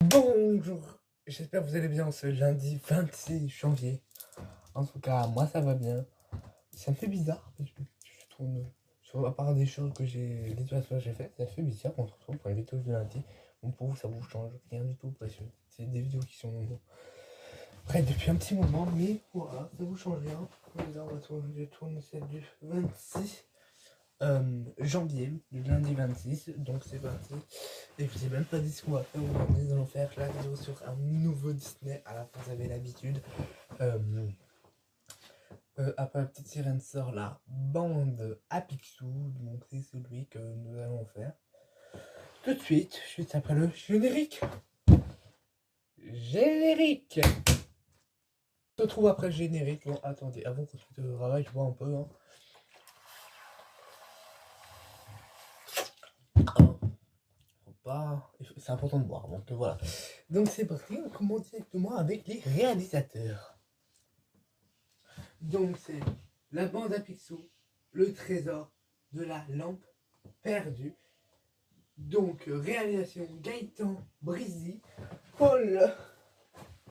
Bonjour, j'espère que vous allez bien ce lundi 26 janvier. En tout cas, moi ça va bien. Ça me fait bizarre parce que je tourne sur, à part des choses que j'ai, les autres fois que j'ai fait, ça fait bizarre qu'on se retrouve pour une vidéo de lundi. Bon, pour vous, ça vous change rien du tout parce que c'est des vidéos qui sont prêtes depuis un petit moment, mais voilà, ça vous change rien. Là, je tourne celle du 26 janvier, du lundi 26, donc c'est parti. Et je sais même pas dit ce qu'on va faire aujourd'hui. Nous allons faire la vidéo sur un nouveau Disney. À la fin, vous avez l'habitude. Après la petite sirène sort la bande à Picsou. Donc c'est celui que nous allons faire tout de suite, juste après le générique. Générique. On se trouve après le générique. Bon, attendez, avant qu'on se mette au travail, je vois un peu. Hein. Faut pas. C'est important de boire. Donc voilà. Donc c'est parti. On commence directement avec les réalisateurs. Donc c'est la bande à Picsou, le trésor de la lampe perdue. Donc réalisation Gaëtan Brizzi, Paul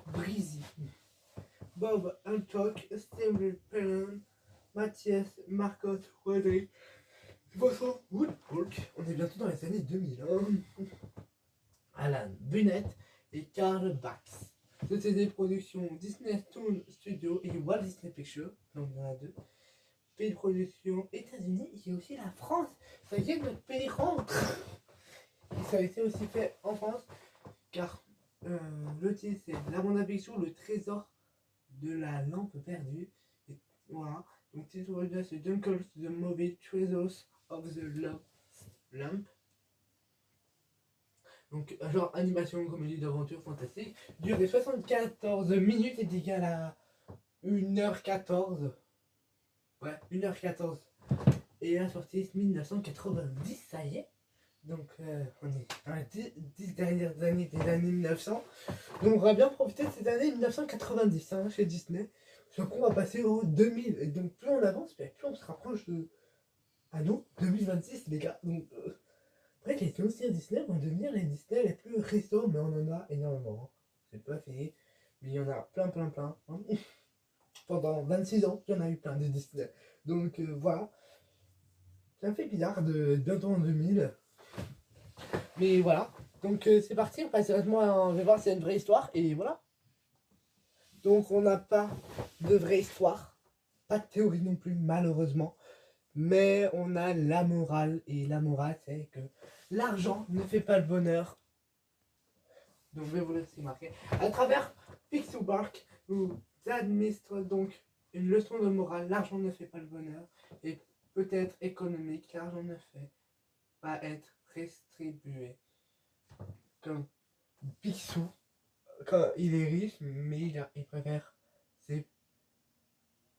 Brizzi, Bob Hancock, Steven Pellon, Mathias Marcos Rodri, Vincent Woodfolk. On est bientôt dans les années 2000. Hein. Alan Bunnett et Karl Bax. C'était des productions Disney Toon Studio et Walt Disney Pictures. Donc il y en a deux. Pays de production États-Unis et aussi la France. Ça y est, notre pays rentre. Et ça a été aussi fait en France car le titre c'est La bande à Picsou, le trésor de la lampe perdue. Et voilà. Donc titre original c'est Dunkles the Movie Treasures of the Lost Lamp. Donc genre animation, comédie d'aventure fantastique. Durée 74 minutes est égal à 1h14. Ouais, 1h14. Et la sortie 1990, ça y est. Donc on est dans les 10 dernières années des années 1900. Donc on va bien profiter de ces années 1990 hein, chez Disney. Donc on va passer au 2000. Et donc plus on avance, plus on se rapproche de... Ah non, 2026 les gars. Donc après les anciens Disney vont devenir les Disney les plus récents. Mais on en a énormément. Hein. C'est pas fini. Mais il y en a plein. Hein. Pendant 26 ans, il y en a eu plein de Disney. Donc voilà. Ça me fait bizarre de bientôt en 2000. Mais voilà. Donc c'est parti, on passe directement on va voir si c'est une vraie histoire. Et voilà. Donc on n'a pas de vraie histoire. Pas de théorie non plus, malheureusement. Mais on a la morale. Et la morale, c'est que l'argent ne fait pas le bonheur. Donc je vais vous laisser marquer. À travers Picsou Park, vous administre donc une leçon de morale. L'argent ne fait pas le bonheur. Et peut-être économique. L'argent ne fait pas être distribué. Comme Picsou, quand il est riche, mais il préfère ses,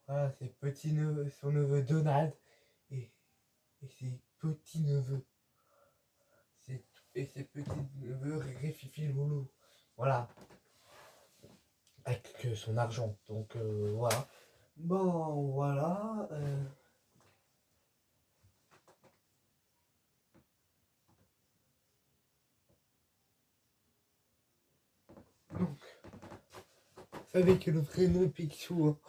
voilà, ses petits-neveux, son neveu Donald et, et ses petits-neveux. Et ses petits-neveux Rififi Loulou. Voilà. Avec son argent. Donc voilà. Bon, voilà. Donc, vous savez que le prénom Picsou, hein,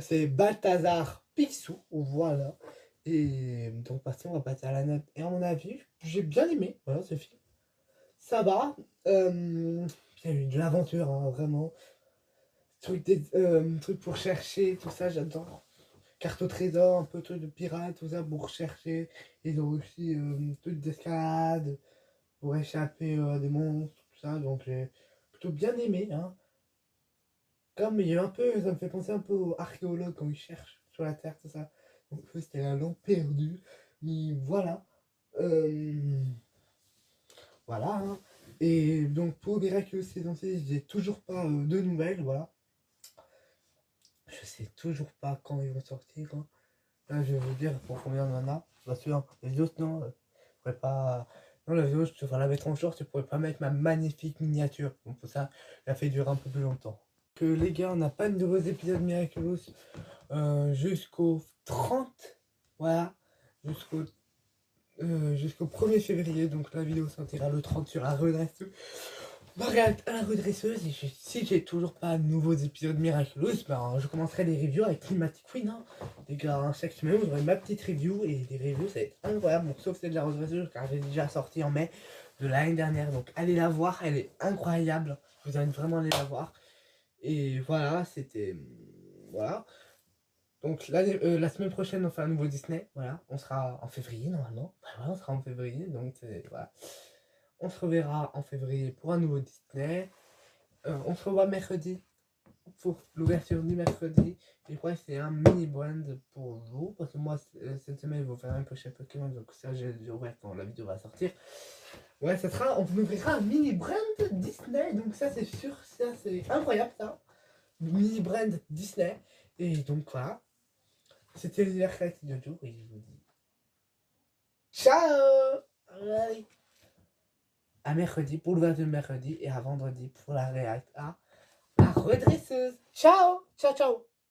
c'est Balthazar Picsou. Voilà. Et donc, on va passer à la note. Et à mon avis, j'ai bien aimé voilà, ce film. Ça va. Il y a eu de l'aventure, hein, vraiment. Truc pour chercher, tout ça, j'adore. Carte au trésor, un peu truc de pirate, tout ça pour chercher. Ils ont aussi truc d'escalade pour échapper à des monstres, tout ça. Donc j'ai plutôt bien aimé. Hein. Comme il y a un peu, ça me fait penser un peu aux archéologues quand ils cherchent sur la terre, tout ça. Donc c'était la lampe perdue. Mais voilà. Voilà. Hein. Et donc pour Miraculous saison 6, j'ai toujours pas de nouvelles, voilà. Je sais toujours pas quand ils vont sortir. Hein. Là, je vais vous dire pour combien on en a. Bien sûr, les autres, non. Je pourrais pas. Non, les autres, je devrais la mettre en short. Je pourrais pas mettre ma magnifique miniature. Donc, pour ça, la fait durer un peu plus longtemps. Que les gars, on n'a pas de nouveaux épisodes Miraculous jusqu'au 30. Voilà. Jusqu'au 1er février. Donc, la vidéo sortira le 30 sur la redresse. ma réact à la redresseuse. Et si j'ai toujours pas de nouveaux épisodes Miraculous, ben je commencerai les reviews avec Climatic Queen. Hein. Les gars, hein, chaque semaine, j'aurai ma petite review. Et des reviews, ça va être incroyable. Bon, sauf celle de la redresseuse, car j'ai déjà sorti en mai de l'année dernière. Donc allez la voir, elle est incroyable. Je vous invite vraiment à aller la voir. Et voilà, c'était. Voilà. Donc la semaine prochaine, on fait un nouveau Disney. Voilà, on sera en février normalement. Voilà, on sera en février. Donc voilà. On se reverra en février pour un nouveau Disney. On se revoit mercredi pour l'ouverture du mercredi. Et quoi, c'est un mini brand pour vous. Parce que moi, cette semaine, je vais vous faire un prochain Pokémon. Donc ça, j'ai ouvert quand la vidéo va sortir. Ouais, ça sera, on ouvrira un mini brand Disney. Donc ça, c'est sûr, ça, c'est incroyable, ça. Mini brand Disney. Et donc voilà. C'était l'univers créatif de Joe. Et je vous dis ciao. Allez. À mercredi pour l'ouverture de mercredi. Et à vendredi pour la réact à la redresseuse. Ciao. Ciao, ciao.